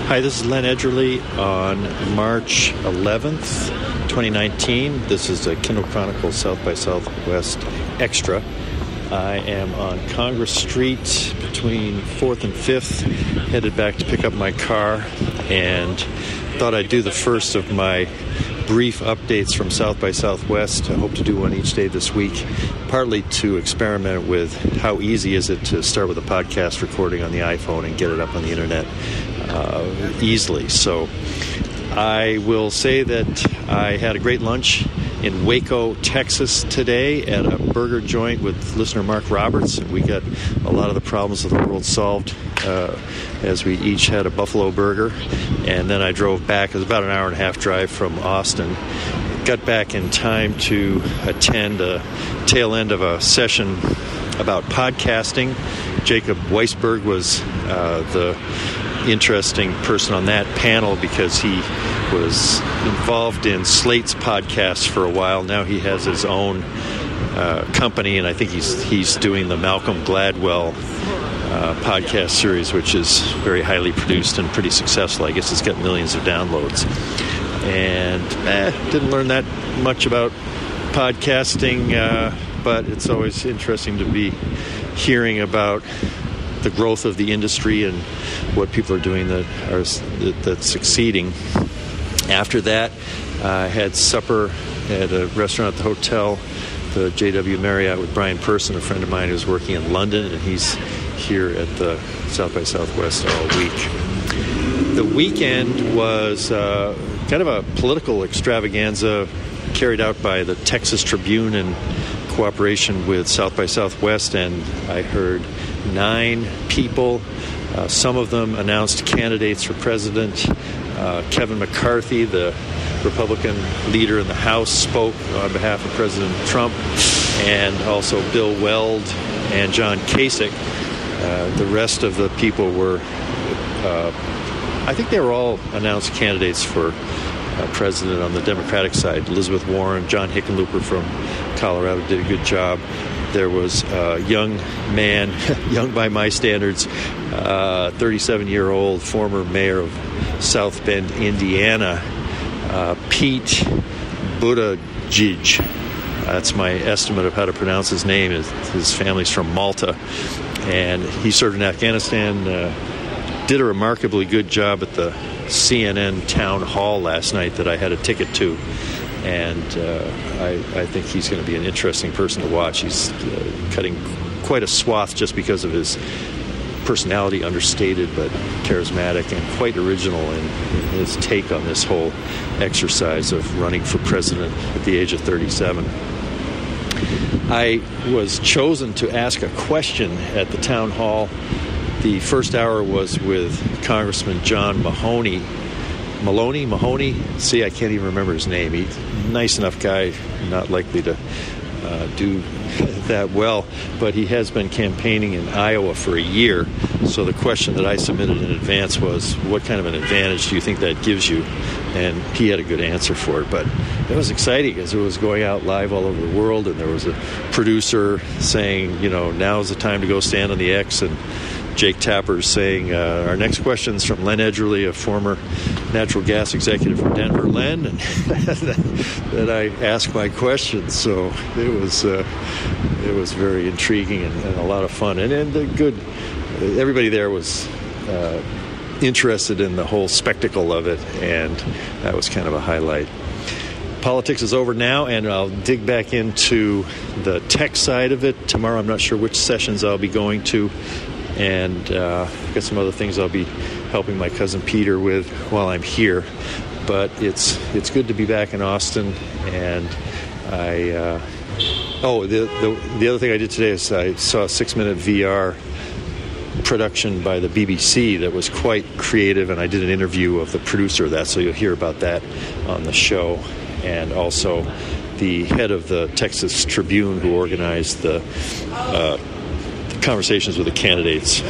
Hi, this is Len Edgerly on March 11th, 2019. This is a Kindle Chronicles South by Southwest Extra. I am on Congress Street between 4th and 5th, headed back to pick up my car, and thought I'd do the first of my brief updates from South by Southwest. I hope to do one each day this week, partly to experiment with how easy is it to start with a podcast recording on the iPhone and get it up on the internet easily. So I will say that I had a great lunch in Waco, Texas today at a burger joint with listener Mark Roberts. We got a lot of the problems of the world solved as we each had a buffalo burger. And then I drove back. It was about an hour and a half drive from Austin. Got back in time to attend a tail end of a session about podcasting. Jacob Weisberg was the interesting person on that panel because he was involved in Slate's podcast for a while. Now he has his own company, and I think he's doing the Malcolm Gladwell podcast series, which is very highly produced and pretty successful. I guess it's got millions of downloads. And didn't learn that much about podcasting, but it's always interesting to be hearing about the growth of the industry and what people are doing that's succeeding. After that, I had supper at a restaurant at the hotel, the JW Marriott, with Brian Person, a friend of mine who's working in London, and he's here at the South by Southwest all week. The weekend was kind of a political extravaganza carried out by the Texas Tribune in cooperation with South by Southwest, and I heard 9 people. Some of them announced candidates for president. Kevin McCarthy, the Republican leader in the House, spoke on behalf of President Trump, and also Bill Weld and John Kasich. The rest of the people were, I think they were all announced candidates for president on the Democratic side. Elizabeth Warren, John Hickenlooper from Colorado did a good job. There was a young man, young by my standards, 37-year-old former mayor of South Bend, Indiana, Pete Buttigieg. That's my estimate of how to pronounce his name. His family's from Malta, and he served in Afghanistan. Did a remarkably good job at the CNN town hall last night that I had a ticket to. And I think he's going to be an interesting person to watch. He's cutting quite a swath just because of his personality, understated but charismatic, and quite original in his take on this whole exercise of running for president at the age of 37. I was chosen to ask a question at the town hall. The first hour was with Congressman John Mahoney. See, I can't even remember his name. He's a nice enough guy, not likely to do that well, but he has been campaigning in Iowa for a year. So the question that I submitted in advance was, what kind of an advantage do you think that gives you? And he had a good answer for it. But it was exciting as it was going out live all over the world, and there was a producer saying, now's the time to go stand on the X, and Jake Tapper's saying, our next question's from Len Edgerly, a former natural gas executive from Denver. Len, and then I asked my questions. So it was very intriguing and a lot of fun, and good. Everybody there was interested in the whole spectacle of it, and that was kind of a highlight. Politics is over now, and I'll dig back into the tech side of it. Tomorrow I'm not sure which sessions I'll be going to. And I've got some other things I'll be helping my cousin Peter with while I'm here. But it's good to be back in Austin. And the other thing I did today is I saw a 6-minute VR production by the BBC that was quite creative, and I did an interview of the producer of that, so you'll hear about that on the show. And also the head of the Texas Tribune, who organized the conversations with the candidates.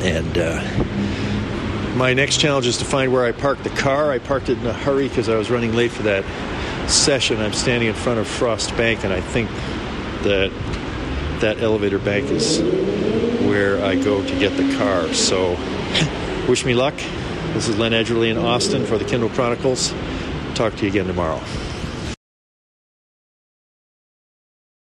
And my next challenge is to find where I parked the car. I parked it in a hurry because I was running late for that session. I'm standing in front of Frost Bank, and I think that elevator bank is where I go to get the car. So wish me luck. This is Len Edgerly in Austin for the Kindle Chronicles. Talk to you again tomorrow.